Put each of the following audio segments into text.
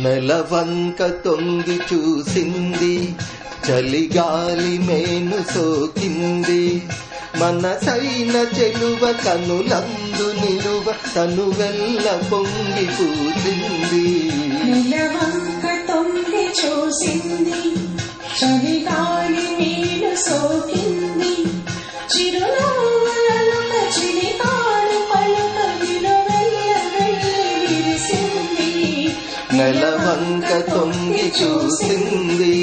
నెలవంక తొంగి చూసింది, చలిగాలి మేను సోకింది. మనసైన చెలువ కనులందు నిలువ తనువెల్ల పొంగి పూసింది. నెలవంక తొంగి చూసింది, చలిగాలి మేను సోకింది. చిరునవ్వులలో చిలికాడు పలుక విలువెల్ల వెళ్ళి విరిసింది. నెలవంక తొంగి చూసింది.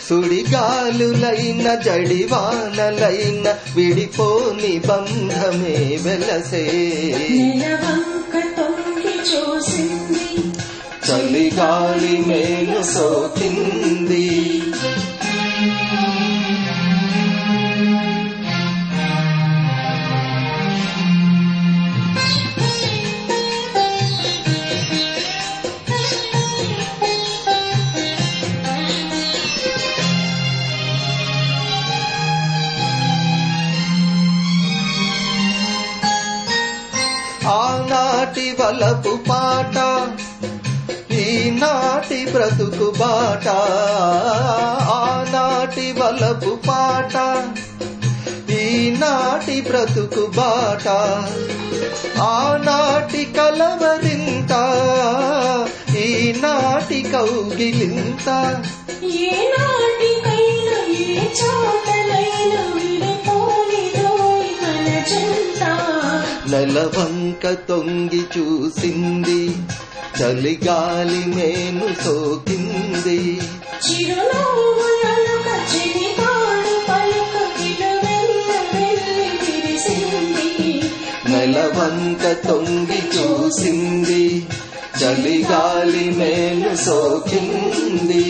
సుడిగాలులైన జడివానలైన విడిపోని బంధమే వెలసే. నెలవంక తొంగి చూసింది, చలిగాలి మేను సోకింది. ఆనాటి వలపు పాట, ఈనాటి బ్రతుకు బాట. ఆనాటి వలపు పాట, ఈనాటి బ్రతుకు బాట. ఆనాటి కలవరింత, ఈనాటి కౌగిలింత. ఏనాటికైనా ఏ చోటలైనా విడిపోయినోయ్ మన జంట. నెలవంక తొంగి చూసింది, చలిగాలి మేను సోకింది. చిరునవ్వులలో చిలికాడు పలుక విలువెల్ల వెళ్ళి విరిసింది. నెలవంక తొంగి చూసింది, చలిగాలి మేను సోకింది.